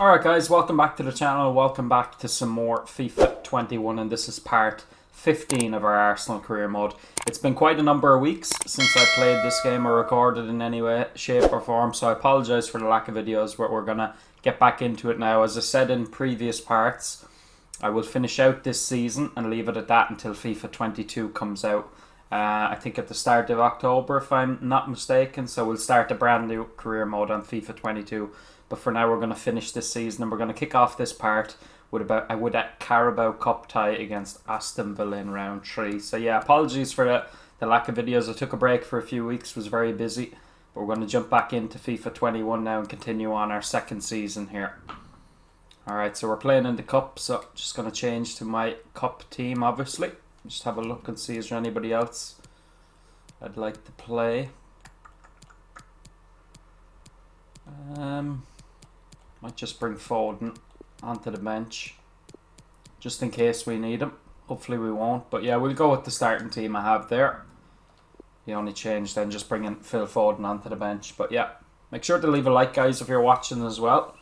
Alright guys, welcome back to the channel, welcome back to some more FIFA 21, and this is part 15 of our Arsenal career mode. It's been quite a number of weeks since I played this game or recorded in any way, shape or form, so I apologise for the lack of videos, but we're going to get back into it now. As I said in previous parts, I will finish out this season and leave it at that until FIFA 22 comes out. I think at the start of October, if I'm not mistaken, so we'll start a brand new career mode on FIFA 22. But for now, we're going to finish this season and we're going to kick off this part with a Carabao Cup tie against Aston Villa in round 3. So yeah, apologies for the lack of videos. I took a break for a few weeks, was very busy. But we're going to jump back into FIFA 21 now and continue on our second season here. Alright, so we're playing in the Cup, so just going to change to my Cup team, obviously. Just have a look and see is there anybody else I'd like to play. Might just bring Foden onto the bench just in case we need him. Hopefully we won't, but yeah, we'll go with the starting team I have there. The only change then just bringing Phil Foden onto the bench. But yeah, make sure to leave a like, guys, if you're watching as well.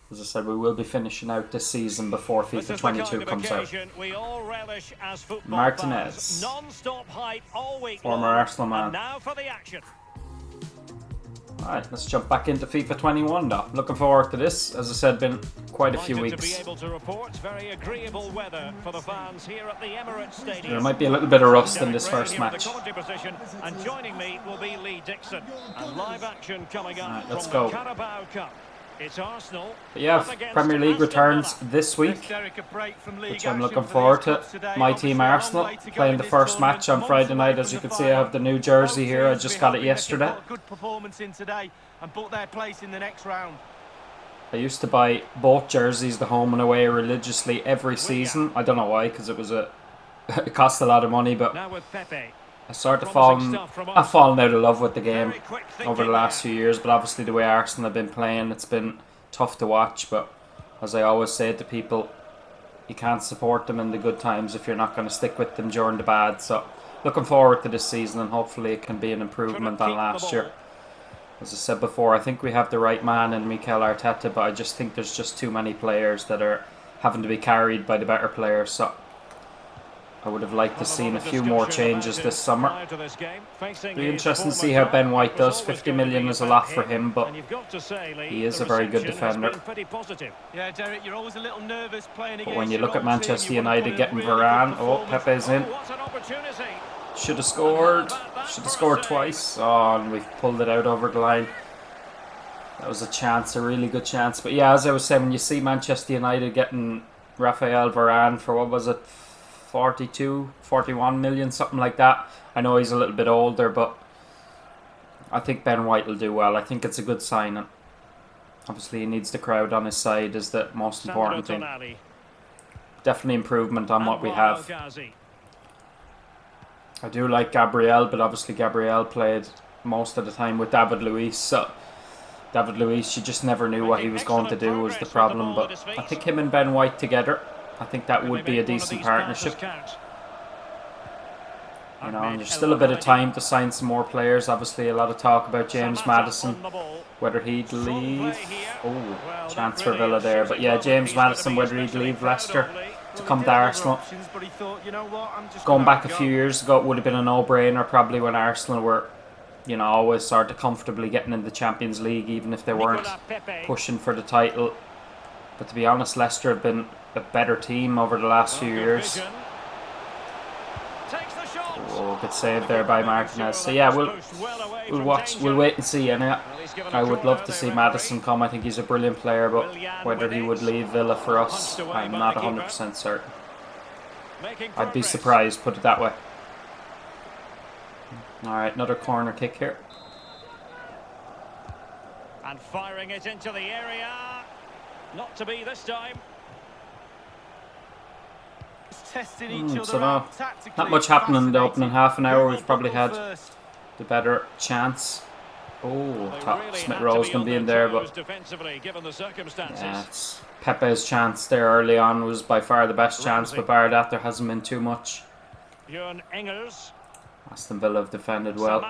As I said, we will be finishing out this season before FIFA 22 comes out. Martinez, former Arsenal man. Now for the action. Alright, let's jump back into FIFA 21 though. Looking forward to this. As I said, been quite a few weeks. Very agreeable weather for the fans here at the Emirates Stadium. There might be a little bit of rust in this first match. And joining me will be Lee Dixon. And live action coming up right, let's from go. the Carabao Cup. It's Arsenal. But yeah, Premier League returns this week, which I'm looking forward to. My team Arsenal playing the first match on Friday night. As you can see, I have the new jersey here. I just got it yesterday. Good performance in today and put their place in the next round. I used to buy both jerseys, the home and away, religiously every season. I don't know why, because it cost a lot of money, but I sort of fallen out of love with the game over the last few years. But obviously the way Arsenal have been playing, it's been tough to watch. But as I always say to people, you can't support them in the good times if you're not going to stick with them during the bad. So looking forward to this season, and hopefully it can be an improvement on last year. As I said before, I think we have the right man in Mikel Arteta, but I just think there's just too many players that are having to be carried by the better players. So I would have liked to seen a few more changes this summer. Be interesting to see how Ben White does. 50 million is a lot for him, but he is a very good defender. Yeah, Derek, you're always a little nervous playing against. But when you look at Manchester United getting Varane, oh, Pepe's in. Should have scored. Should have scored twice. Oh, and we've pulled it out over the line. That was a chance, a really good chance. But yeah, as I was saying, when you see Manchester United getting Raphael Varane for, what was it, 42, 41 million, something like that. I know he's a little bit older, but I think Ben White will do well. I think it's a good signing. Obviously, he needs the crowd on his side, is the most important thing. Definitely improvement on what we have. I do like Gabriel, but obviously Gabriel played most of the time with David Luiz, so David Luiz, you just never knew what he was going to do was the problem. But I think him and Ben White together, I think that would be a decent partnership. You know, and there's still a bit of time to sign some more players. Obviously, a lot of talk about James Maddison, whether he'd leave. Oh, chance for Villa there. But yeah, James Maddison, whether he'd leave Leicester to come to Arsenal. Going back a few years ago, it would have been a no-brainer, probably, when Arsenal were, you know, always sort of comfortably getting in the Champions League, even if they weren't pushing for the title. But to be honest, Leicester have been a better team over the last few years. Oh, good save there by Martinez. So yeah, we'll wait and see. And I would love to see Maddison come. I think he's a brilliant player, but whether he would leave Villa for us, I'm not 100% certain. I'd be surprised, put it that way. Alright, another corner kick here. And firing it into the area. Not to be this time. So not much happening in the opening half an hour. We've probably had the better chance. Oh, Smith Rowe's going to be in there, but yeah, it's Pepe's chance there early on was by far the best chance, but bar that, there hasn't been too much. Aston Villa have defended well.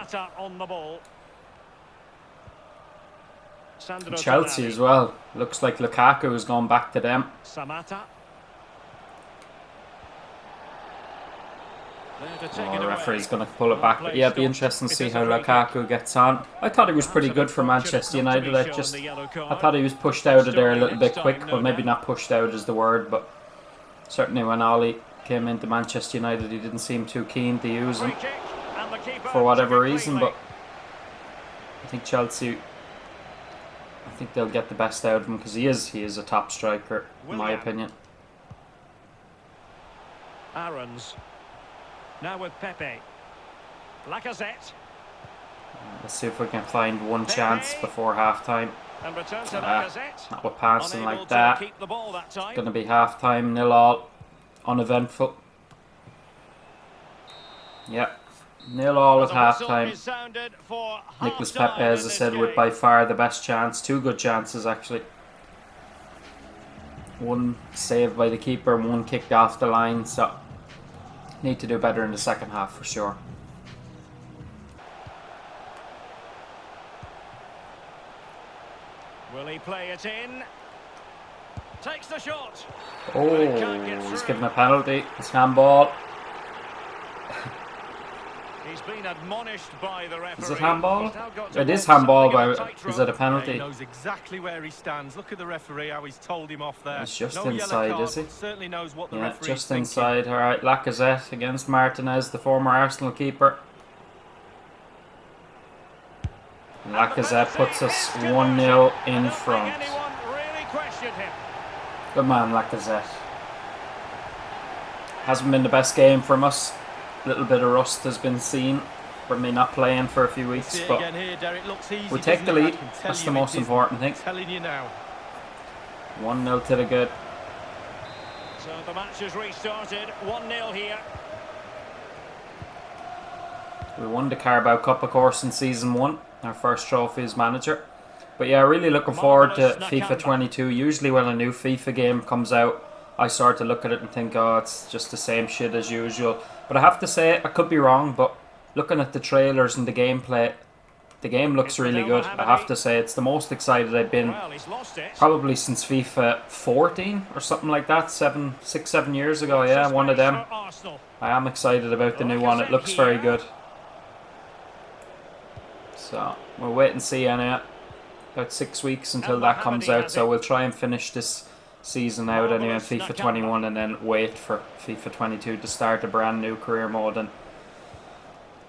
Chelsea as well. Looks like Lukaku has gone back to them. Samata. Oh, the referee's going to pull it back. But yeah, it'd be interesting to see how Lukaku gets on. I thought he was pretty good for Manchester United. I thought he was pushed out of there a little bit quick. Well, maybe not pushed out is the word, but certainly when Ollie came into Manchester United, he didn't seem too keen to use him for whatever reason. But I think Chelsea, I think they'll get the best out of him because he is a top striker in my opinion. Aarons. Now with Pepe. Lacazette. Let's see if we can find one chance before half-time. And return to Lacazette. Not with passing like that. It's going to be half-time, 0-0. Uneventful. Yep. 0-0 at half-time. Nicolas Pepe, as I said, with by far the best chance. Two good chances, actually. One saved by the keeper and one kicked off the line, so need to do better in the second half for sure. Will he play it in? Takes the shot. Oh, he's given a penalty. It's handball. He's been admonished by the referee. Is it handball? It is handball, but is it a penalty? He knows exactly where he stands. Look at the referee, how he's told him off there. It's just inside, is he? Certainly knows what the Yeah, referee's just thinking. inside. Alright, Lacazette against Martinez, the former Arsenal keeper. Lacazette puts us 1-0 in front. Good man, Lacazette. Hasn't been the best game from us. A little bit of rust has been seen from me not playing for a few weeks, but we take the lead. That's the most important thing. 1-0 to the good. So the match has restarted. 1-0 here. We won the Carabao Cup, of course, in Season 1. Our first trophy as manager. But yeah, really looking forward to FIFA 22. Usually when a new FIFA game comes out, I start to look at it and think, oh, it's just the same shit as usual. But I have to say, I could be wrong, but looking at the trailers and the gameplay, the game looks really good. I have to say, it's the most excited I've been probably since FIFA 14 or something like that. 6, 7 years ago, yeah, one of them. I am excited about the new one. It looks very good. So, we'll wait and see anyway. About 6 weeks until that comes out, so we'll try and finish this season out anyway in FIFA 21 and then wait for FIFA 22 to start a brand new career mode and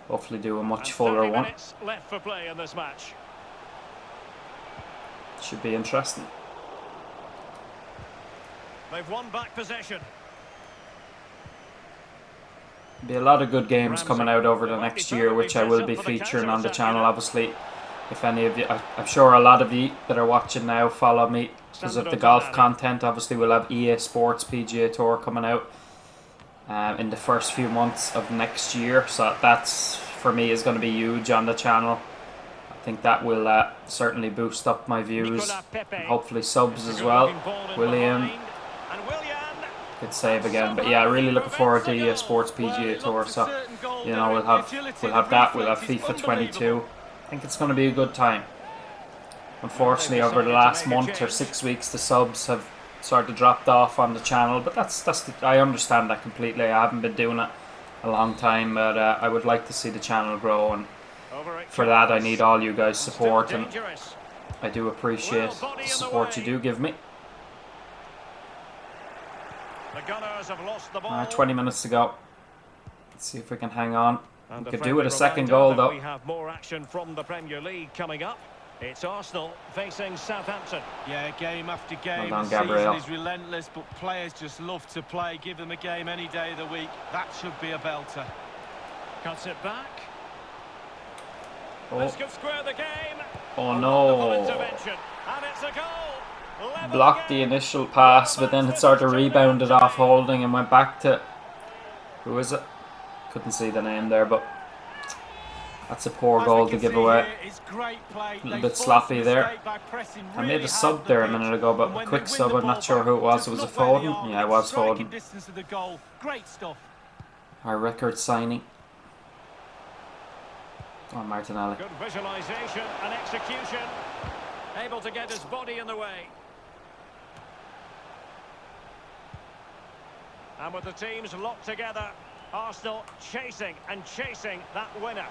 hopefully do a much fuller one. Left for play in this match. Should be interesting. They've won back possession. Be a lot of good games coming out over the next year, which I will be featuring on the channel. Obviously, if any of you, I'm sure a lot of you that are watching now follow me because of the golf content. Obviously, we'll have EA Sports PGA Tour coming out in the first few months of next year. So that's, for me, is going to be huge on the channel. I think that will certainly boost up my views. And hopefully subs as well. William. Good save again, but yeah, really looking forward to EA Sports PGA Tour. So, you know, we'll have that. We'll have FIFA 22. I think it's going to be a good time. Unfortunately, over the last month or 6 weeks, the subs have sort of dropped off on the channel, but I understand that completely. I haven't been doing it a long time, but I would like to see the channel grow, and for that, I need all you guys' support, and I do appreciate the support you do give me. 20 minutes to go. Let's see if we can hang on. We could do with a second goal, though. We have more action from the Premier League coming up. It's Arsenal facing Southampton. Yeah, game after game. Well done, the Gabriel. season is relentless, but players just love to play. Give them a game any day of the week. That should be a belter. Cuts it back. Oh, This could square the game. oh And no. it's a goal. Level Blocked the again. initial pass, but then it sort of rebounded off holding and went back to... Who is it? Couldn't see the name there, but that's a poor goal to give away. A little bit sloppy there. I made a sub there a minute ago, but a quick sub. I'm not sure who it was. It was a Foden? Yeah, it was Foden. Our record signing. Oh, Martinelli. Good visualization and execution. Able to get his body in the way. And with the teams locked together, Arsenal chasing and chasing that winner.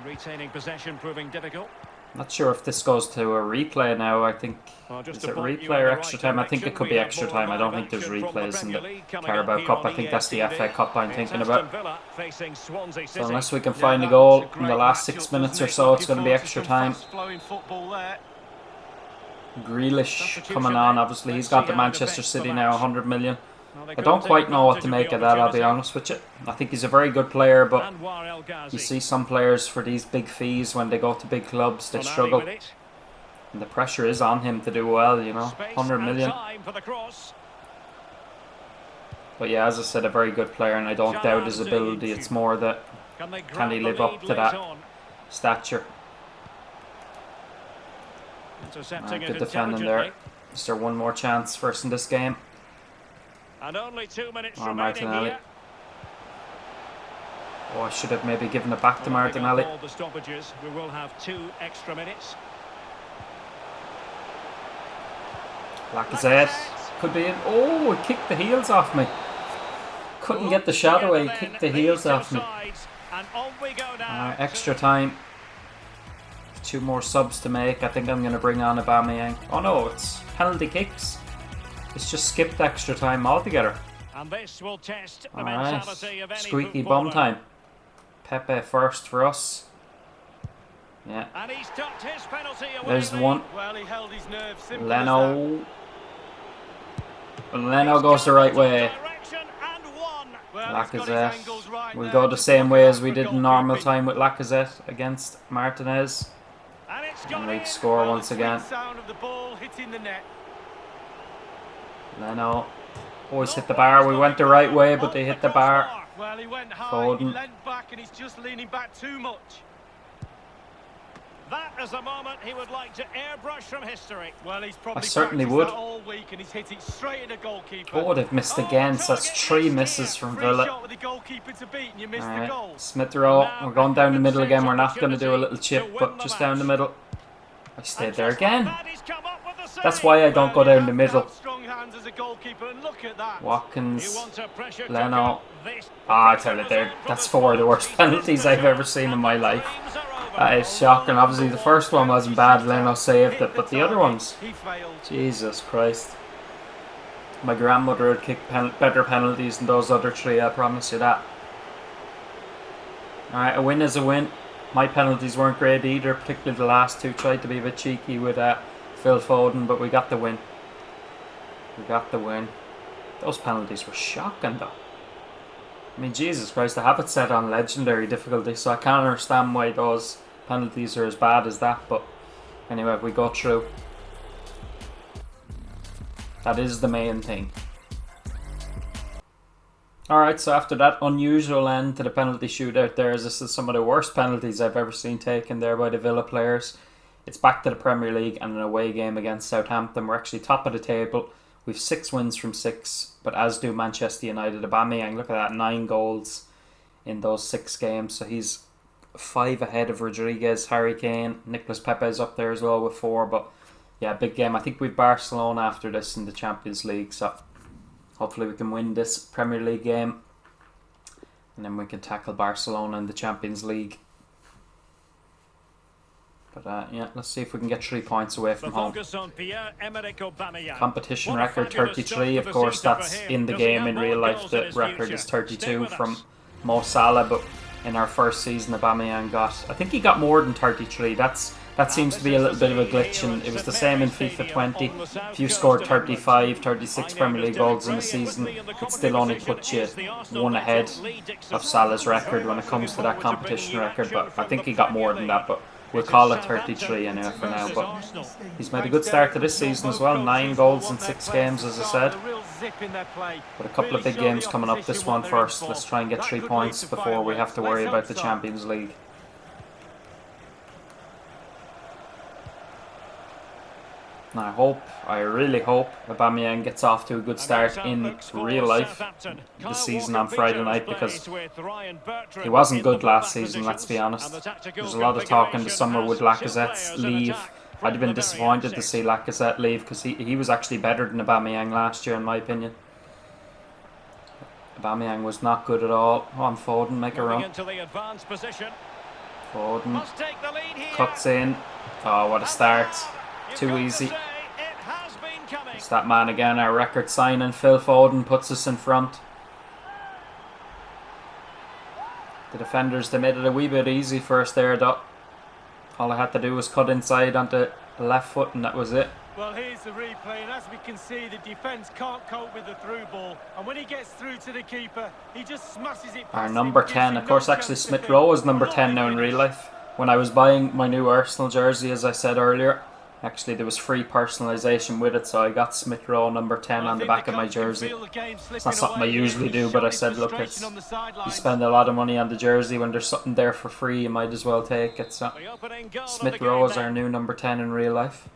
Retaining possession proving difficult. Not sure if this goes to a replay now. I think, is it replay or extra time? I think it could be extra time. I don't think there's replays in the Carabao Cup. I think that's the FA Cup I'm thinking about. So unless we can find a goal in the last 6 minutes or so, it's going to be extra time. Grealish coming on, obviously. He's got the Manchester City now, 100 million. I don't quite know what to make of that, I'll be honest with you. I think he's a very good player, but you see some players for these big fees, when they go to big clubs, they struggle. And the pressure is on him to do well, you know. 100 million. But yeah, as I said, a very good player, and I don't doubt his ability. It's more that, can he live up to that stature? Good defending there. Is there one more chance for us in this game? And only 2 minutes Martinelli. here. Oh, I should have maybe given it back to Martinelli. All the stoppages, we will have 2 extra minutes. Lacazette could be in. Oh, he kicked the heels off me. Couldn't get the shot away. He kicked the heels off me. Extra time. 2 more subs to make. I think I'm going to bring on Aubameyang. Oh no, it's penalty kicks. It's just skipped extra time altogether. And this will test the Alright, mentality of any squeaky footballer. bum time. Pepe first for us. Yeah. And he's tucked his penalty away. There's the one. Well, he held his nerve. Simple Leno. Leno goes the right way. Lacazette. Right, we'll go the same way as we did in normal time with Lacazette against Martinez. And we score once again. Sound of the ball hitting the net. Leno. Always hit the bar. We went the right way, but they hit the bar. Well, he went high, Foden. he leant back, and he's just leaning back too much. That is a moment he would like to airbrush from history. Well, he's probably I certainly practiced would. that all week, and he's hit it straight at the goalkeeper. Oh, they've missed again. So that's 3 misses from Free Villa. shot with the goalkeeper to beat, and you missed the Alright, goal. Smith Rowe. We're going down the middle again. We're not going to do a little chip, but just down the middle. I stayed there again. That's why I don't go down the middle. Strong hands as a goalkeeper, and look at that. Watkins, Leno. I tell you, that's 4 of the worst penalties I've ever seen in my life. That is shocking. Obviously, the first one wasn't bad. Leno saved it, but the other ones, He failed. Jesus Christ. My grandmother would kick better penalties than those other 3. I promise you that. Alright, a win is a win. My penalties weren't great either, particularly the last 2. Tried to be a bit cheeky with Phil Foden, but we got the win. We got the win. Those penalties were shocking though. I mean, Jesus Christ, I have it set on legendary difficulty, so I can't understand why those penalties are as bad as that, but anyway, we go through. That is the main thing. Alright, so after that unusual end to the penalty shootout there, this is some of the worst penalties I've ever seen taken there by the Villa players. It's back to the Premier League and an away game against Southampton. We're actually top of the table. We've 6 wins from 6, but as do Manchester United. Aubameyang, look at that, 9 goals in those 6 games. So he's 5 ahead of Rodriguez, Harry Kane. Nicolas Pepe is up there as well with 4. But yeah, big game. I think we've Barcelona after this in the Champions League. So hopefully we can win this Premier League game. And then we can tackle Barcelona in the Champions League. But yeah, let's see if we can get 3 points away from home. Competition record 33. Of course, that's in the game. In real life, the record is 32 from Mo Salah. But in our first season, Aubameyang got, I think he got more than 33. That seems to be a little bit of a glitch, and it was the same in FIFA 20. If you scored 35, 36 Premier League goals in a season, it still only puts you 1 ahead of Salah's record when it comes to that competition record. But I think he got more than that. But we'll call it 33 anyway for now, but he's made a good start to this season as well. 9 goals in 6 games, as I said. But a couple of big games coming up. This one first. Let's try and get 3 points before we have to worry about the Champions League. And I really hope Aubameyang gets off to a good start in real life this season on Friday night, because he wasn't good last season, let's be honest. There's a lot of talk in the summer would Lacazette's leave. I'd have been disappointed to see Lacazette leave, because he was actually better than Aubameyang last year in my opinion. Aubameyang was not good at all. On Foden, make a run. Foden cuts in. Oh, what a start. Too easy. It's that man again, our record signing. Phil Foden puts us in front. The defenders, they made it a wee bit easy for us there, though. All I had to do was cut inside onto the left foot and that was it. Well, here's the replay, and as we can see, the defence can't cope with the through ball, and when he gets through to the keeper, he just smashes it past our him, number 10, of course, actually Smith Rowe is number 10 now in real life. When I was buying my new Arsenal jersey, as I said earlier, actually there was free personalisation with it, so I got Smith Rowe number 10 on the back of my jersey. It's not something I usually do, but I said, look, you spend a lot of money on the jersey, when there's something there for free, you might as well take it. So Smith Rowe is our new number 10 in real life.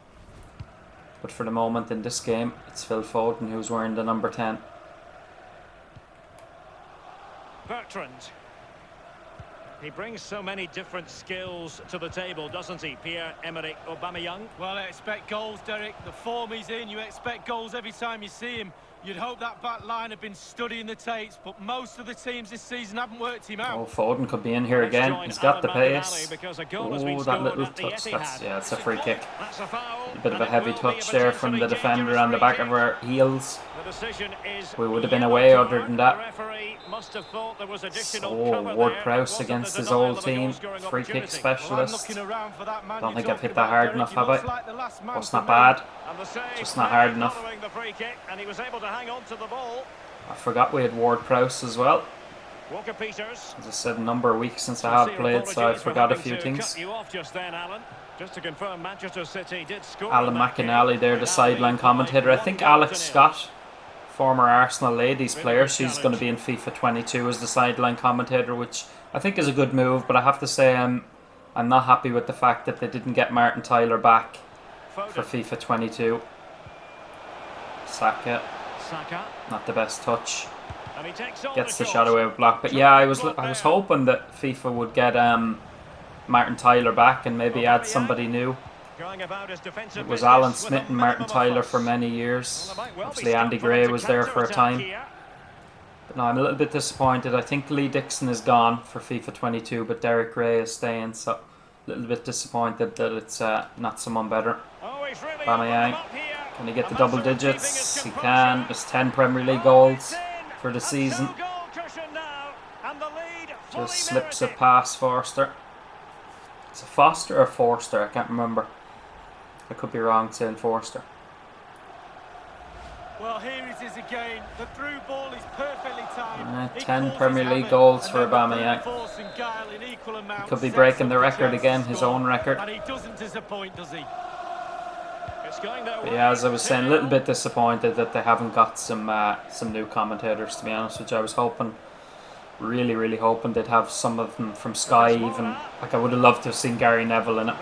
But for the moment in this game, it's Phil Foden who's wearing the number 10. Bertrand. He brings so many different skills to the table, doesn't he, Pierre-Emerick Aubameyang? Well, I expect goals, Derek. The form he's in, you expect goals every time you see him. You'd hope that back line had been studying the tapes, but most of the teams this season haven't worked him out. Oh, Foden could be in here again. He's got the pace. Oh, that little touch. It's a free kick. A bit of a heavy touch there from the defender on the back of our heels. We would have been away other than that. Oh, Ward-Prowse against his old team. Free kick specialist. Don't think I've hit that hard enough, have I? Oh, it's not bad. Just not hard enough. I forgot we had Ward-Prowse as well. As I said, a number of weeks since I have played, so I forgot a few things. Alan McInally there, the sideline commentator. I think Alex Scott, former Arsenal ladies player, she's going to be in FIFA 22 as the sideline commentator, which I think is a good move, but I have to say I'm not happy with the fact that they didn't get Martin Tyler back for FIFA 22. Saka, not the best touch. Gets the shot away with block, but yeah, I was hoping that FIFA would get Martin Tyler back and maybe add somebody new. It was Alan Smith and Martin Tyler for many years. Obviously Andy Gray was there for a time. But no, I'm a little bit disappointed. I think Lee Dixon is gone for FIFA 22, but Derek Gray is staying, so a little bit disappointed that it's not someone better. Aubameyang, can he get the double digits? He can. There's 10 Premier League goals for the season. Just slips it past Forster. It's a Foster or Forster, I can't remember. I could be wrong saying Forster. Well, here it is again. The through ball is perfectly timed. 10 Premier League goals for Aubameyang. He could be breaking the record again, his own record. And he doesn't disappoint, does he? But yeah, as I was saying, a little bit disappointed that they haven't got some new commentators, to be honest, which I was hoping, really hoping they'd have some of them from Sky even. Like, I would have loved to have seen Gary Neville in it.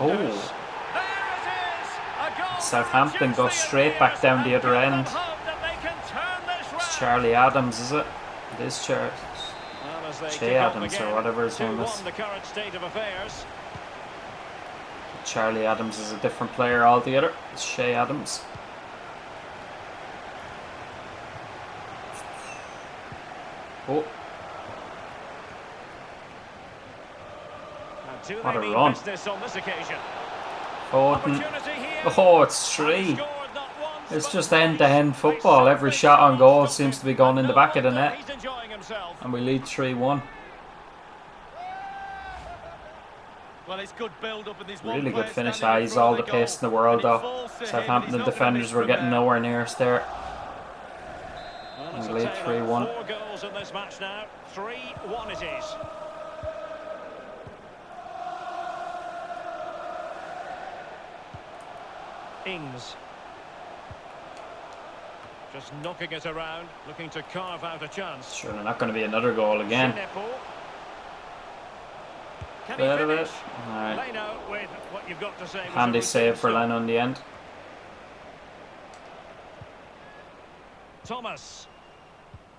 Oh. Southampton go straight back down the other end. It's Charlie Adams, is it? It is Che Adams or whatever his name is. Charlie Adams is a different player altogether. It's Che Adams. Oh. What a run. Foden. Oh, it's 3. It's just end-to-end football. Every shot on goal seems to be going in the back of the net. And we lead 3-1. Well, it's good build up in this really good finish. He's all the pace in the world, though. Southampton defenders were getting nowhere near us there. We lead 3-1. 4 goals in this match now. 3-1 it is. Ings. Just knocking it around, looking to carve out a chance. Sure, they're not going to be another goal again. Can Bit he of it. finish? Alright. Leno with what you've got to say. Handy save for Leno in the end. Thomas.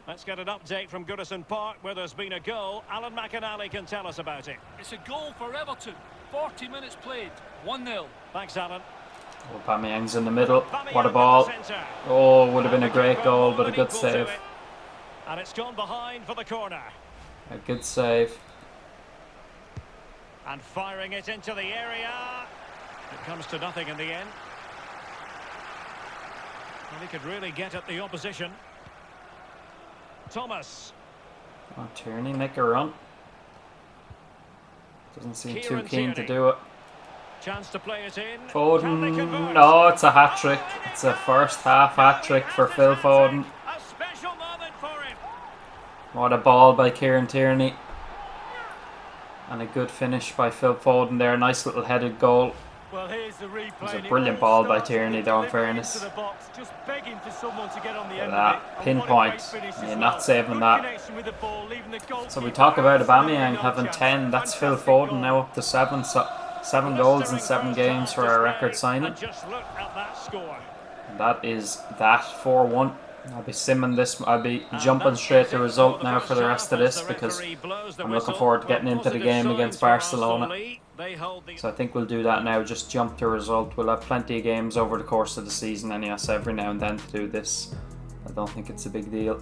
Let's get an update from Goodison Park where there's been a goal. Alan McInally can tell us about it. It's a goal for Everton. 40 minutes played. 1-0. Thanks, Alan. Aubameyang's in the middle. What a ball. Oh, would have been a great goal, but a good save. And it's gone behind for the corner. A good save. And firing it into the area. It comes to nothing in the end. Well, he could really get at the opposition. Thomas. Oh, Tierney, make a run. Doesn't seem too keen to Tierney. do it. Chance to play it in. Foden. No, it's a hat-trick. It's a first half hat-trick for Phil Foden. A special moment for him. What a ball by Kieran Tierney. And a good finish by Phil Foden there. Nice little headed goal. Well, here's the replay. It was a brilliant ball by Tierney though, in fairness. Just begging for someone to get on the Look end at of that. it. Pinpoint. You're not saving that. So we talk about Aubameyang having 10. That's Phil Foden now up to 7. So 7 goals in 7 games for our record signing. Just look at that score. And that is that 4-1. I'll be simming this. I'll be jumping straight to result now for the rest of this because I'm looking forward to getting into the game against Barcelona. So I think we'll do that now. Just jump to result. We'll have plenty of games over the course of the season anyway, so every now and then to do this. I don't think it's a big deal.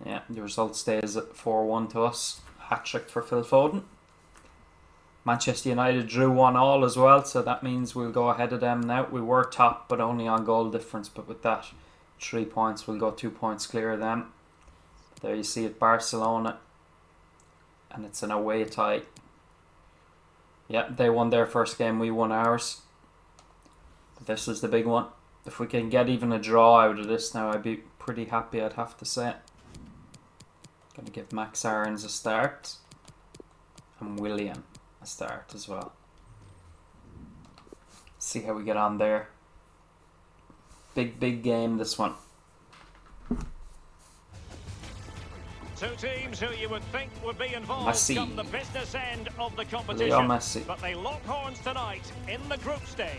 Yeah, the result stays at 4-1 to us. Hat-trick for Phil Foden. Manchester United drew 1-1 as well, so that means we'll go ahead of them now. We were top, but only on goal difference. But with that 3 points, we'll go 2 points clear of them. There you see it, Barcelona. And it's an away tie. Yep, they won their first game, we won ours. But this is the big one. If we can get even a draw out of this now, I'd be pretty happy, I'd have to say. Gonna give Max Aarons a start. And Willian a start as well. See how we get on there. Big game, this one. Two teams who you would think would be involved Messi. come the business end of the competition. Leo Messi. But they lock horns tonight in the group stage.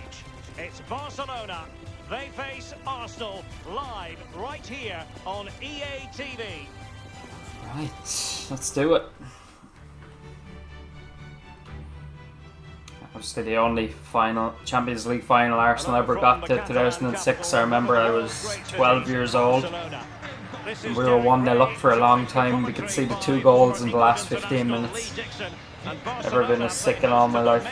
It's Barcelona. They face Arsenal live right here on EA TV. Right, let's do it. Obviously the only final Champions League final Arsenal ever got to, 2006. I remember I was 12 years old. And we were 1-0 up for a long time. We could see the 2 goals in the last 15 minutes. Never been as sick in all my life.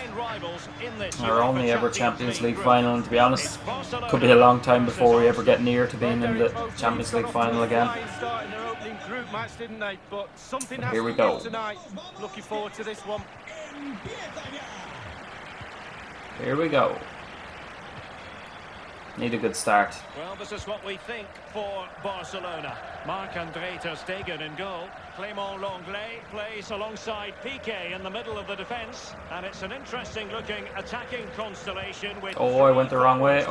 Our only ever Champions League final, and to be honest, could be a long time before we ever get near to being in the Champions League final again. But here we go. Looking forward to this one. Here we go. Need a good start. Well, this is what we think for Barcelona. Marc-André ter Stegen in goal. Clément Lenglet plays alongside Piqué in the middle of the defence. And it's an interesting looking attacking constellation with I went the wrong way.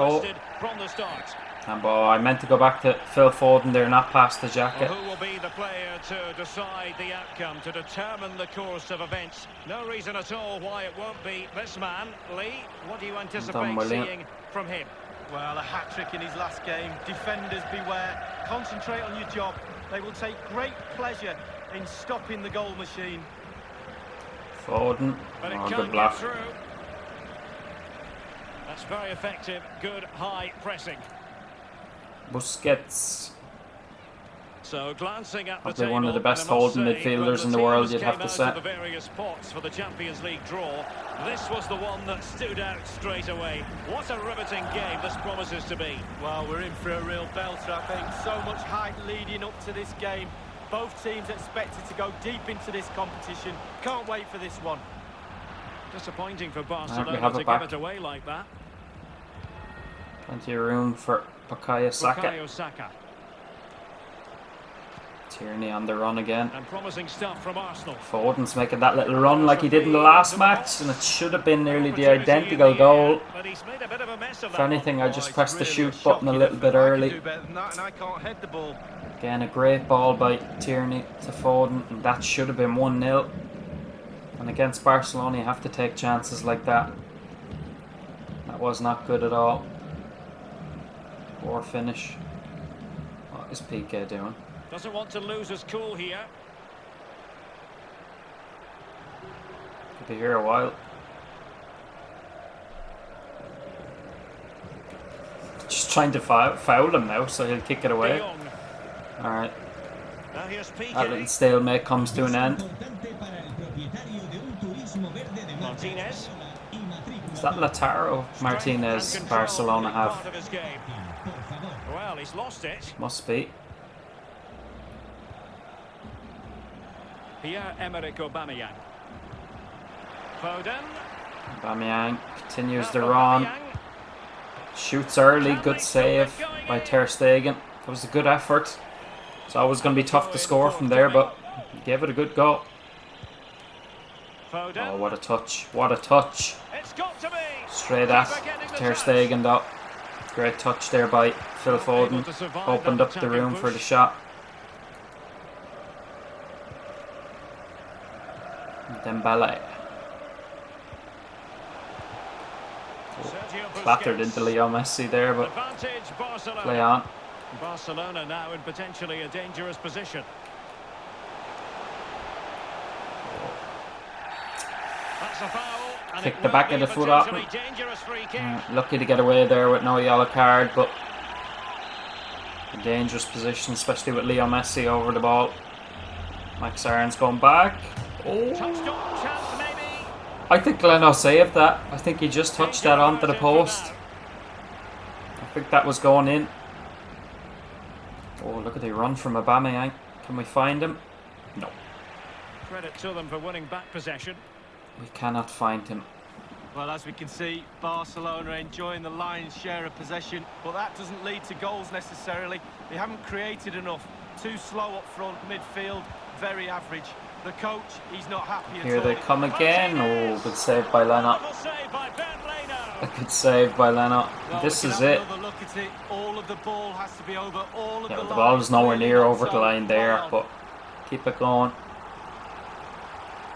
from the start. And I meant to go back to Phil Foden there, not past the jacket. Well, who will be the player to decide the outcome, to determine the course of events? No reason at all why it won't be this man. Lee, what do you anticipate seeing from him? Well, a hat-trick in his last game. Defenders beware. Concentrate on your job. They will take great pleasure in stopping the goal machine. Foden. But it Good can't block. get through. That's very effective. Good high pressing. Busquets. So glancing at the Probably table, one of the best and I must holding say, midfielders when in the world, you'd teams have to came say. out of the various spots for the Champions League draw, this was the one that stood out straight away. What a riveting game this promises to be. Well, we're in for a real belter, I think. So much hype leading up to this game. Both teams expected to go deep into this competition. Can't wait for this one. Disappointing for we Barcelona have to it back. give it away like that. Plenty of room for Bukayo Saka. Bukayo Saka. Tierney on the run again. And promising stuff from Arsenal. Foden's making that little run like he did in the last match, and it should have been nearly the identical goal. But he's made a bit of a mess of If that anything, I just pressed the Really shoot button a shocking little bit effort. I can early. do better than that, and I can't head the ball. Again, a great ball by Tierney to Foden, and that should have been 1-0. And against Barcelona, you have to take chances like that. That was not good at all. Poor finish. What is Piqué doing? Doesn't want to lose his cool here. Could be here a while. Just trying to foul him now, so he'll kick it away. Alright. Now here's That little Piqué. stalemate comes to an end. Martinez. Is that Lautaro Martinez Barcelona have? Well, he's lost it. Must be. Pierre-Emerick Aubameyang. Foden. Aubameyang continues the run. Shoots early, good save by Ter Stegen. That was a good effort. It's always going to be tough to score from there, but he gave it a good go. Oh, what a touch. What a touch. It's got to be. Straight at Ter Stegen though. Great touch there by Phil Foden. Opened up the room for the shot. Dembele. Clattered into Leo Messi there, but play on. Barcelona now in potentially a dangerous position. That's a foul. Kick the back of the foot up. Lucky to get away there with no yellow card, but a dangerous position, especially with Leo Messi over the ball. Max Aaron's going back. Oh. I think Leno saved that. I think he just touched that onto the post. I think that was going in. Oh, look at the run from Aubameyang. Can we find him? No. Credit to them for winning back possession. We cannot find him. Well, as we can see, Barcelona enjoying the lion's share of possession, but that doesn't lead to goals necessarily. They haven't created enough. Too slow up front, midfield, very average. The coach, he's not happy at all. Here they come again. Oh, good save by Leno. A good save by Leno. This is it. All of the ball has to be over. All of Yeah, the ball was nowhere near over the line there, but keep it going.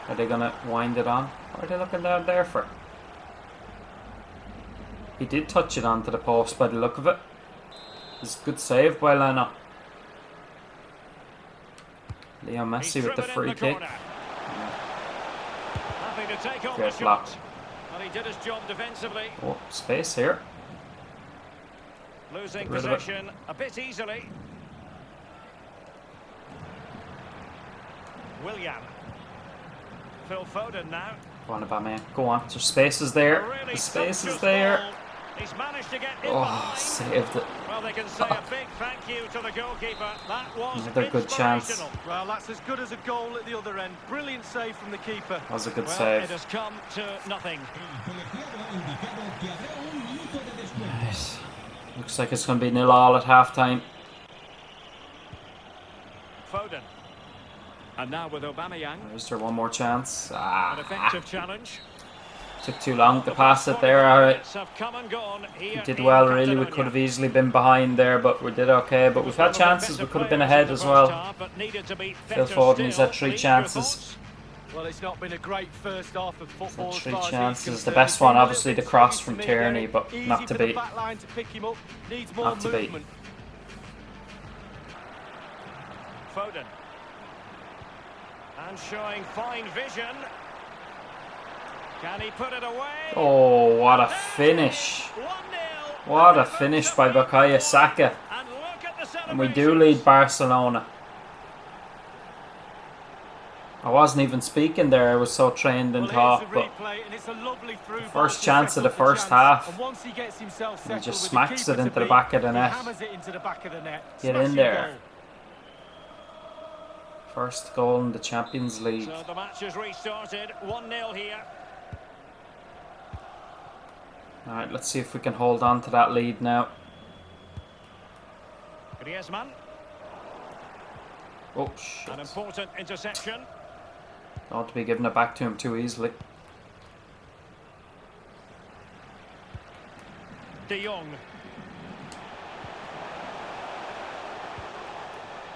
Are they going to wind it on? What are they looking down there for? He did touch it onto the post by the look of it. It's a good save by Leno. Leo Messi with the free kick. Great block. Well, he did his job defensively. Oh, space here. Losing possession a bit easily. Willian. Phil Foden now. Go on, Aubameyang. Go on. There's spaces there. The space is there. He's managed to get Oh, saved it. Well, they can say a big thank you to the goalkeeper. That was another good chance. Well, that's as good as a goal at the other end. Brilliant save from the keeper. That was a good save. It has come to nothing. Nice. Looks like it's going to be 0-0 at half-time. Foden. And now with Aubameyang. Is there one more chance? An effective challenge. Took too long to pass it there. Alright. We did well, really. We could have easily been behind there, but we did okay. But we've had chances. We could have been ahead as well. Phil Foden's had 3 chances. Well, it's not been a great first half of football. 3 chances. The best one, obviously, the cross from Tierney, but not to beat. Not to beat. Foden. And showing fine vision. Can he put it away? Oh, what a finish. What a finish by Bukayo Saka. And we do lead Barcelona. I wasn't even speaking there. I was so trained in thought. But first chance of the first half. And he just smacks it into the back of the net. Get in there. First goal in the Champions League. So the match has restarted. 1-0 here. Alright, let's see if we can hold on to that lead now. Griezmann. Oh, shit. An important interception. Don't want to be giving it back to him too easily. De Jong.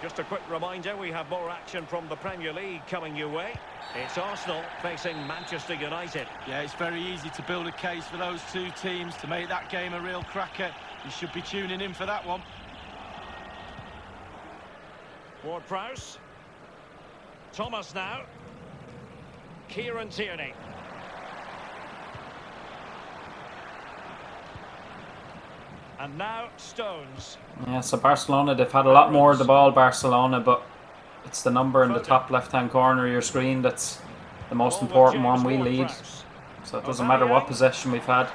Just a quick reminder, we have more action from the Premier League coming your way. It's Arsenal facing Manchester United. Yeah, it's very easy to build a case for those two teams to make that game a real cracker. You should be tuning in for that one. Ward-Prowse. Thomas now. Kieran Tierney. And now Stones. Yeah, so Barcelona, they've had a lot more of the ball, Barcelona, but it's the number in the top left-hand corner of your screen that's the most important one. We lead, so it doesn't matter what possession we've had.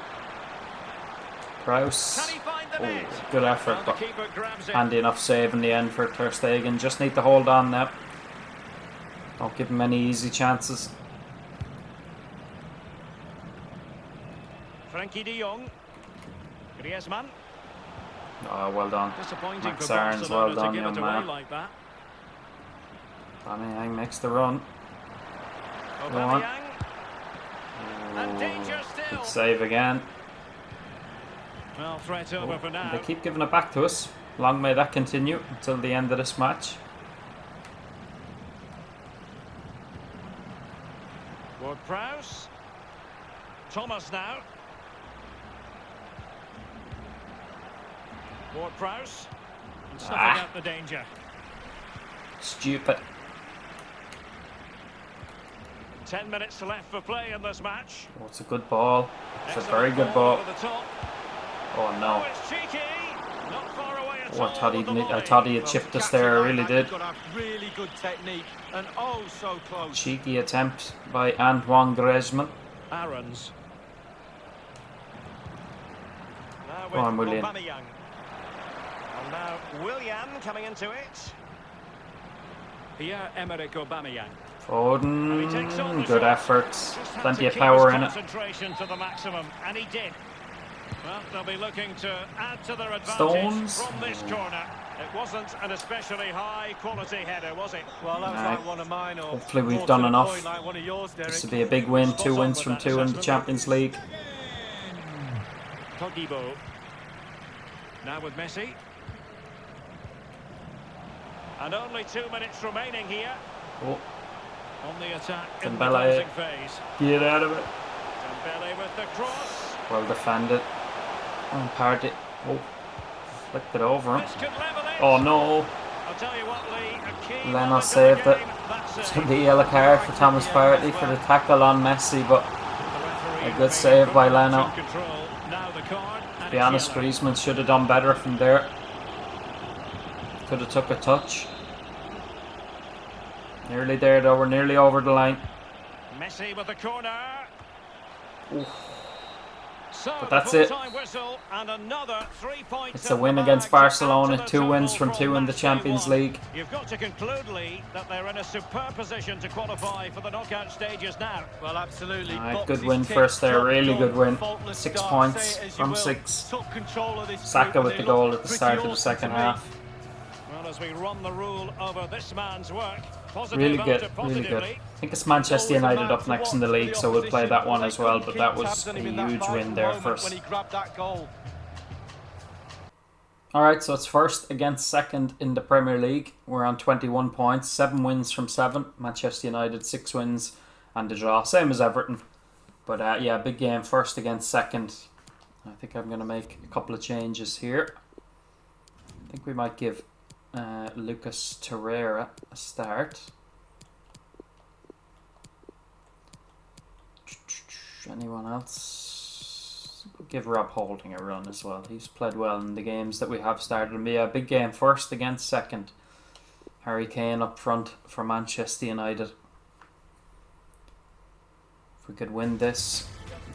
Prowse, oh, good effort, but handy enough save in the end for Ter Stegen. Just need to hold on now. Don't give him any easy chances. Frankie de Jong. Griezmann. Oh, well done. Disappointing Max for Aarons, Barcelona well done, to give young it away man. like that. Aubameyang makes the run. Go on. Aubameyang. And danger still. Good save again. Well, threat over for now. They keep giving it back to us. Long may that continue until the end of this match. Ward-Prowse. Thomas now. Ward-Prowse. And snuffing out the danger. Stupid. 10 minutes left for play in this match. Oh, it's a good ball. It's a Excellent very good ball. over the top. Oh no. Oh, it's cheeky. Not far away at Oh, all with the volley. I thought he had chipped us there. I really did. Got to have really good technique and oh so close. Cheeky attempt by Antoine Griezmann. Aarons. Now Go on, with Willian. Aubameyang. And now Willian coming into it. Pierre-Emerick Aubameyang. And he takes on Foden, the good shot. effort. Just had Plenty to of keep power his in it. concentration to the maximum, and he did. Well, they'll be looking to add to their advantage Stones. from this corner. It wasn't an especially high-quality header, was it? Well, that was Nah. like one of mine, or Hopefully we've more done to the enough. point, like one of yours, Derek. This would be a big win. Spot 2 on wins with from that 2 in the assessment. Champions League. Todibo. Now with Messi. And only 2 minutes remaining here Oh, on the attack in the Dembele. closing phase. get out of it. Dembele with the cross. Well defended. And Party. Oh, flicked it over him. This could level it. Oh no. I'll tell you what, Lee, a key Leno moment saved of the it. game. That's It's it. going to be a yellow card for Thomas Partey for the tackle on Messi, but The referee a good made save by good Leno. control. Now the card, and to be it's honest, yellow. Griezmann should have done better from there. Could have took a touch. Nearly there though, we're nearly over the line. Messi with the corner. Oof. So But that's the it. full-time whistle and another 3 points. It's a in win the against bag to add Barcelona, to the 2 wins total from 2 in the match day Champions one. League. You've got to conclude, Lee, that they're in a superb position to qualify for the knockout stages now. Well, absolutely. Alright, Boxes good win ticked, for us there, job really done, good win. faultless 6 start, points say it as you from will. 6. Took control of this Saka group with and the they goal looked at the pretty start of the awesome second to me. half. Well, as we run the rule over this man's work, positive Really after good, really positively. good. I think it's Manchester United up next in the league, so we'll play that one as well, but that was a huge win there for us. When he grabbed that goal. Alright, so it's first against second in the Premier League. We're on 21 points, 7 wins from 7. Manchester United 6 wins and a draw, same as Everton. But yeah, big game, first against second. I think I'm going to make a couple of changes here. I think we might give Lucas Torreira a start. Anyone else? We'll give Rob Holding a run as well. He's played well in the games that we have started. And yeah, big game, first against second. Harry Kane up front for Manchester United. If we could win this,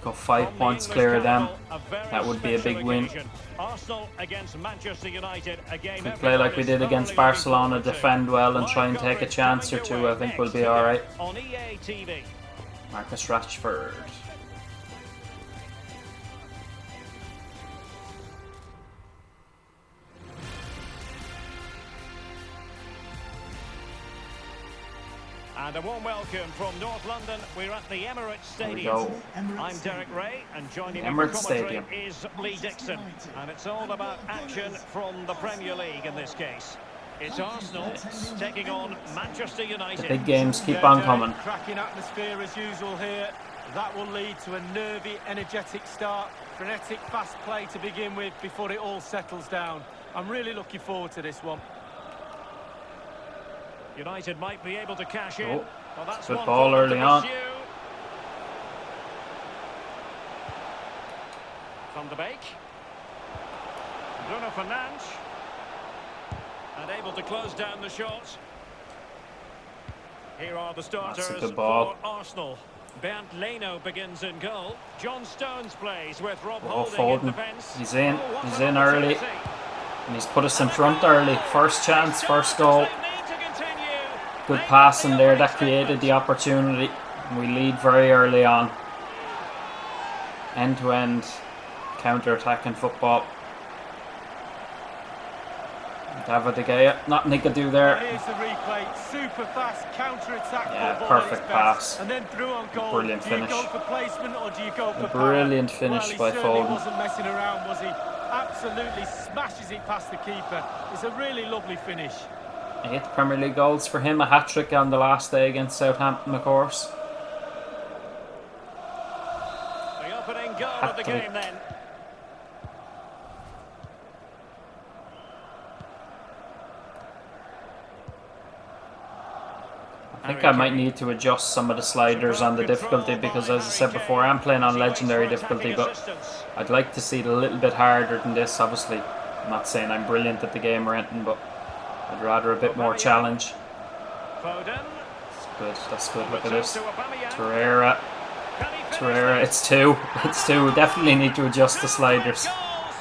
go 5 From the points English clear of them. capital, a very That would be a special big win. occasion. Arsenal against Manchester United, a game If we play like we everyone did is against thoroughly Barcelona, looking forward to. defend well and try and Live take a coverage chance or coming two, your I think way we'll be next alright. on EA TV. Marcus Rashford. And a warm welcome from North London. We're at the Emirates There we Stadium. go. I'm Derek Ray, and joining me Emirates for commentary Stadium. is Lee Dixon. And it's all about action from the Premier League in this case. It's Arsenal taking on Manchester United. The big games keep on coming. Cracking atmosphere as usual here. That will lead to a nervy, energetic start. Frenetic, fast play to begin with before it all settles down. I'm really looking forward to this one. United might be able to cash in. Oh, well, that's good one ball for them to early on. pursue. Van de Beek. Bruno Fernandes. And able to close down the shot. Here are the starters ball. for Arsenal. Bernd Leno begins in goal. John Stones plays with Rob Oh, Holding in Foden. defence. He's in. Oh, He's an in early. opportunity. And he's put us in front early. First chance, first goal. They need to continue. Good They passing want the there. opening That created statement. the opportunity. And we lead very early on. End-to-end counter-attacking football. David De Gea, nothing he could do there. Here's the replay. Super fast counter-attack Yeah, football at its perfect best. pass. And then through on goal. Brilliant do finish. you go for placement or do you go for Brilliant power? finish Well, by he certainly Foden. wasn't messing around, was he? Absolutely smashes it past the keeper. It's a really lovely finish. 8 Premier League goals for him. A hat-trick on the last day against Southampton, of course. The opening goal of the game then. I think I might need to adjust some of the sliders on the difficulty because, as I said before, I'm playing on legendary difficulty, but I'd like to see it a little bit harder than this. Obviously, I'm not saying I'm brilliant at the game or anything, but I'd rather a bit more challenge. Foden. That's good. That's good. Look at this. To Aubameyang. Torreira. Can he finish Torreira. this? It's 2. It's 2. We definitely need to adjust the sliders.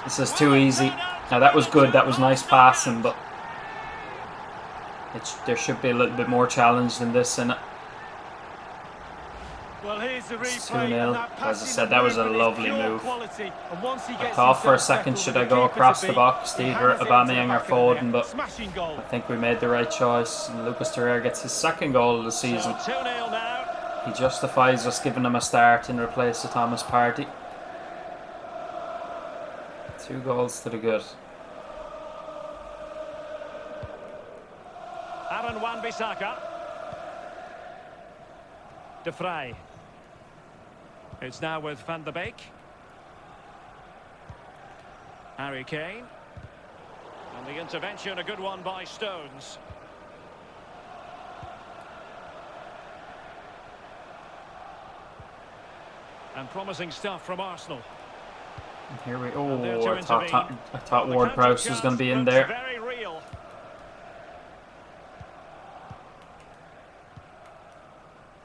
This is too easy. Now that was good. That was nice passing, but there should be a little bit more challenge than this in it. Well, here's the It's replay. 2-0. And that As I passing said, that was a movement is lovely pure move. quality. And once he I gets thought for a himself second, settled should with I the go keeper to across the beat, box to he either hammers it into the Aubameyang or back of the Foden, net. but Smashing goal. I think we made the right choice. And Lucas Torreira gets his 2nd goal of the season. So 2-0 now. He justifies us giving him a start in replace of Thomas Partey. 2 goals to the good. Aaron Wan-Bissaka. De Vrij. It's now with Van de Beek. Harry Kane. And the intervention, a good one by Stones. And promising stuff from Arsenal. And here we And there to I thought intervene. Ward-Prowse was going to be in Looks there. very real.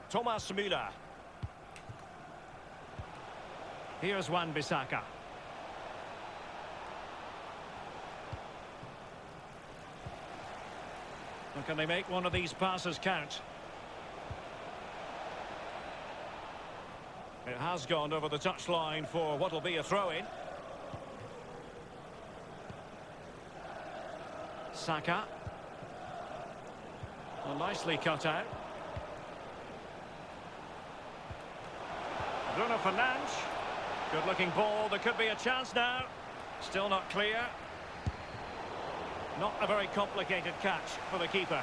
Thomas Müller. Here's Wan-Bissaka. And can they make one of these passes count? It has gone over the touchline for what will be a throw-in. Saka. Well, nicely cut out. Bruno Fernandes. Good-looking ball. There could be a chance now. Still not clear. Not a very complicated catch for the keeper.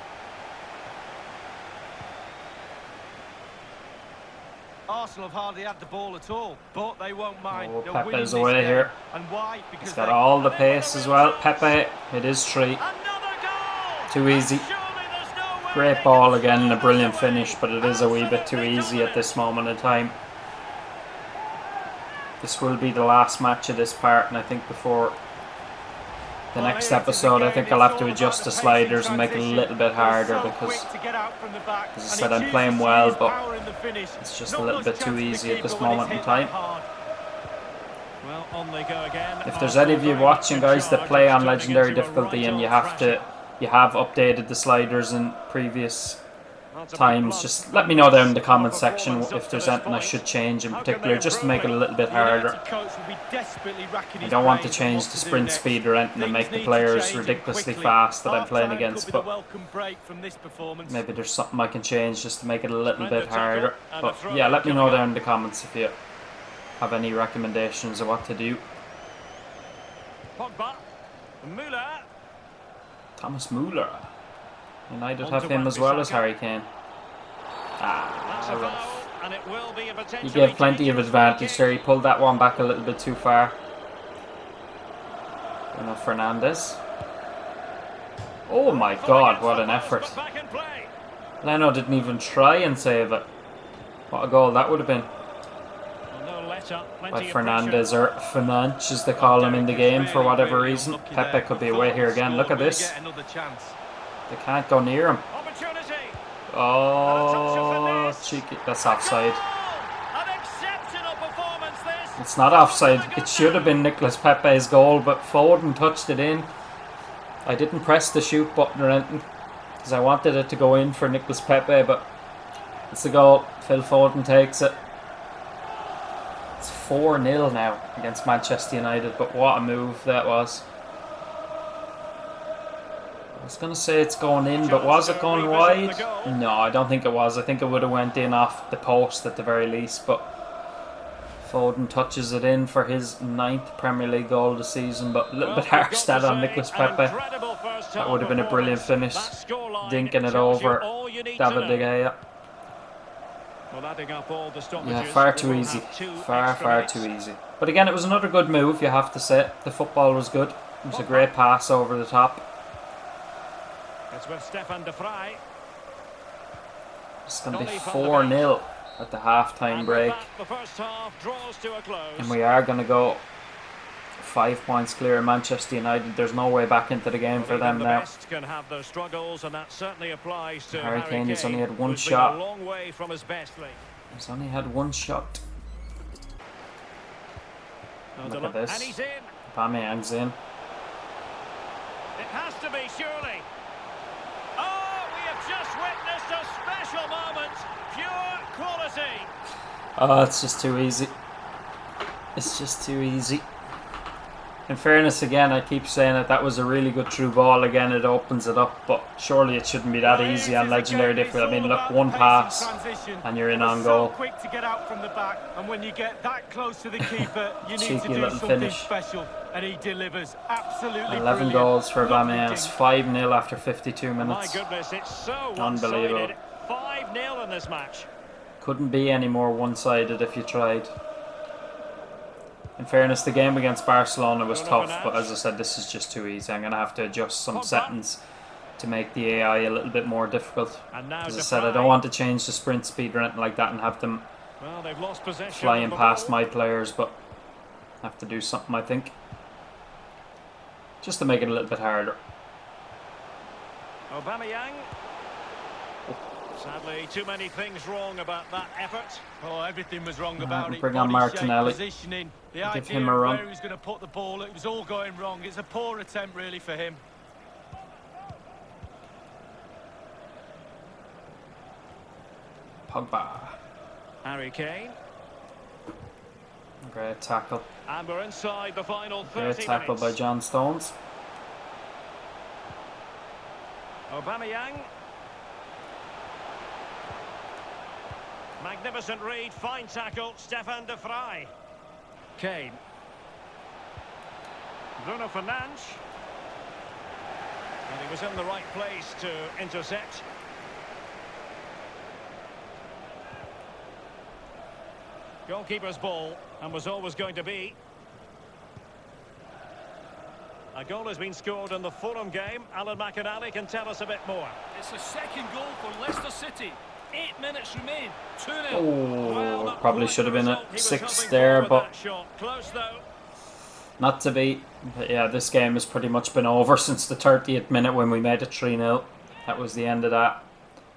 Arsenal have hardly had the ball at all, but they won't mind. Oh, They're Pepe's winning this away game. here. And why? Because He's got they- all the pace as well. Pepe, it is 3. Another goal! Too easy. Surely there's no way Great they ball can again and a throw brilliant this away. finish, but it is a wee bit too Absolutely easy at this moment in time. This will be the last match of this part, and I think before the Well, next here it is episode I again. think It's I'll have all to about adjust the the pace in sliders and make it a transition. little bit They're harder so because, quick to get out from the back, as I and said, he I'm playing chooses to well, use but power in the finish. it's just Not a little much bit too chance for the easy at this keeper when moment he's in hit that time. hard. Well, on they go again. If there's Arsenal any of you very watching, much in guys, that charge play and on turning legendary into a difficulty and right you old have thrasher. updated the sliders in previous That's a big times, plus. just let me know down in the comment Poor section performance up if to there's this anything I point. should change in How can particular, they just to improve make it a it? little bit The harder. United coach will be desperately racking I his don't want to brains on change what the to do sprint next. speed or anything and Things make the need to players change ridiculously quickly. fast that I'm playing Half-time against, could be the but welcome break from this performance. maybe there's something I can change just to make it a little Splendid bit tackle harder. and a But throw yeah, let me know coming up. down in the comments if you have any recommendations of what to do. Pogba. Müller. Thomas Muller. United have him as well as Harry Kane. That's a Rough. foul, and it will be a He potentially gave plenty of dangerous advantage free there. kick. He pulled that one back a little bit too far. Bruno Fernandes. Oh my god, what an effort. Back in play. Leno didn't even try and save it. What a goal that would have been. Well, no let up, By plenty of Fernandes, pressure. or Fernandes as they call him in the game for whatever reason. Pepe could be away here again. Look at this. They can't go near him. Opportunity. Oh, cheeky. That's offside. An exceptional performance this. It's not offside. It should have been Nicolas Pepe's goal, but Foden touched it in. I didn't press the shoot button or anything because I wanted it to go in for Nicolas Pepe, but it's the goal. Phil Foden takes it. It's 4-0 now against Manchester United, but what a move that was. I was going to say it's going in, but was it going wide? No, I don't think it was. I think it would have went in off the post at the very least, but Foden touches it in for his 9th Premier League goal of the season, but a little bit harsh that on Nicolas Pepe. That would have been a brilliant finish. Dinking it over David De Gea. Yeah, far too easy. Far too easy. But again, it was another good move, you have to say. The football was good. It was a great pass over the top. It's with Stefan de Vrij. It's going to be 4-0 at the half-time break. The first half draws to a close. And we are going to go 5 points clear of Manchester United. There's no way back into the game for them now. Best can have their struggles, and that certainly applies to Harry Kane has only had one who's shot. been a long way from his best league. He's only had one shot. Look at this. And he's in. Aubameyang's in. It has to be, surely. Oh, we have just witnessed a special moment. Pure quality. Oh, it's just too easy. It's just too easy. In fairness, again, I keep saying that was a really good through ball. Again, it opens it up, but surely it shouldn't be that easy on legendary difference. I mean, look, one pass and you're in on goal. Quick to get out from the back, and when you get that close to the keeper, you need to do little something finish. special, and he delivers. Absolutely 11 brilliant. goals for Aubameyang. It's 5-0 after 52 My minutes. goodness, it's so Unbelievable. one-sided. 5-0 in this match. Couldn't be any more one-sided if you tried. In fairness, the game against Barcelona was tough, but as I said, this is just too easy. I'm going to have to adjust some settings to make the AI a little bit more difficult. As I said, I don't want to change the sprint speed or anything like that and have them They've lost possession flying of the past ball. my players, but I have to do something, I think, just to make it a little bit harder. Aubameyang. Sadly, too many things wrong about that effort. Oh, everything was wrong about it. Bring on Body shape, Martinelli. positioning, the Give idea him a of run. where he was going to put the ball, it was all going wrong. It's a poor attempt, really, for him. Pogba. Harry Kane. Great tackle. And we're inside the final 30 Great tackle by minutes. John Stones. Aubameyang. Magnificent read, fine tackle, Stefan de Vrij. Kane. Bruno Fernandes. And he was in the right place to intercept. Goalkeeper's ball, and was always going to be. A goal has been scored in the Fulham game. Alan McInally can tell us a bit more. It's the second goal for Leicester City. 8 minutes remain. 2-0. Oh, probably should have been at 6 there, but Close though. not to be. But yeah, this game has pretty much been over since the 30th minute when we made it 3-0. That was the end of that.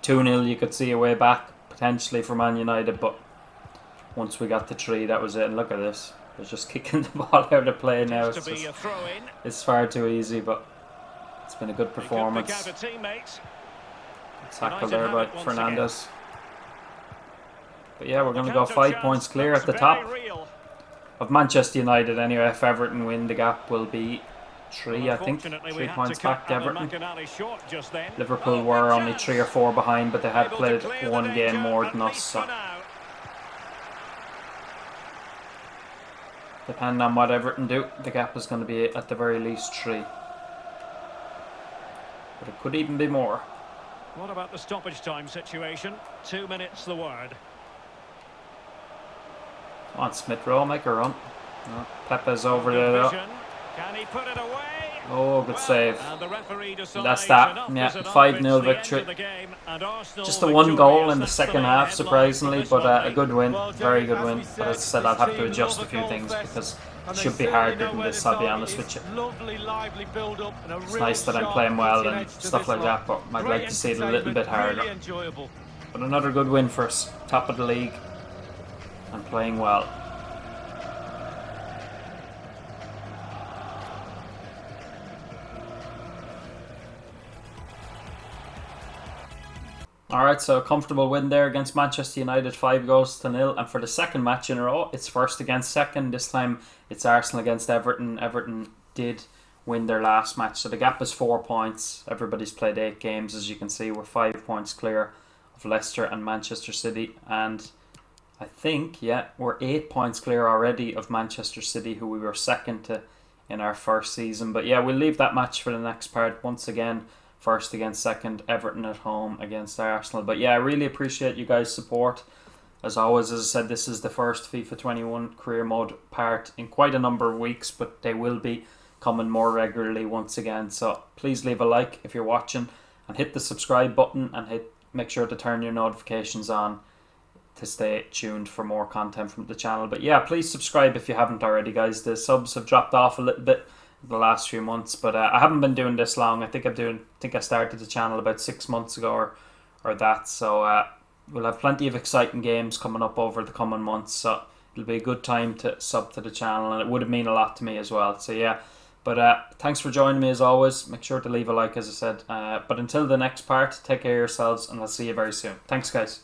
2-0 you could see a way back, potentially for Man United, but once we got to 3, that was it. And look at this. They're just kicking the ball out of play now. It's, just, it's far too easy, but it's been a good performance. Tackle there by Fernandes. But yeah, we're going to go 5 points clear at the top of Manchester United anyway. If Everton win, the gap will be 3, I think. 3 points back to Everton. Liverpool were only 3 or 4 behind, but they had played one game more than us, so depending on what Everton do, the gap is going to be at the very least 3. but it could even be more. What about the stoppage time situation? 2 minutes the word. Come on, Smith Rowe, make a run. No, Pepe's over there though. Can he put it away? Oh, good save. And the referee That's that. Yeah, 5-0 victory. Just the one goal in the second half, surprisingly, but a good win. Very good win. But as I said, I'll have to adjust a few things because it should be harder than this, I'll be honest with you. It's nice that I'm playing well and stuff like that, but I'd like to see it a little bit harder. But another good win for us. Top of the league and playing well. Alright, so a comfortable win there against Manchester United, 5-0, and for the second match in a row, it's first against second. This time it's Arsenal against Everton. Everton did win their last match, so the gap is 4 points. Everybody's played 8 games, as you can see. We're 5 points clear of Leicester and Manchester City, and I think, yeah, we're 8 points clear already of Manchester City, who we were second to in our first season. But yeah, we'll leave that match for the next part. Once again, first against second, Everton at home against Arsenal. But yeah, I really appreciate you guys' support. As always, as I said, this is the first FIFA 21 career mode part in quite a number of weeks, but they will be coming more regularly once again. So please leave a like if you're watching and hit the subscribe button and make sure to turn your notifications on to stay tuned for more content from the channel. But yeah, please subscribe if you haven't already, guys. The subs have dropped off a little bit the last few months, but I haven't been doing this long. I think I started the channel about 6 months ago or that. So we'll have plenty of exciting games coming up over the coming months. So it'll be a good time to sub to the channel, and it would have mean a lot to me as well. So yeah, but thanks for joining me as always. Make sure to leave a like, as I said. But until the next part, take care of yourselves, and I'll see you very soon. Thanks, guys.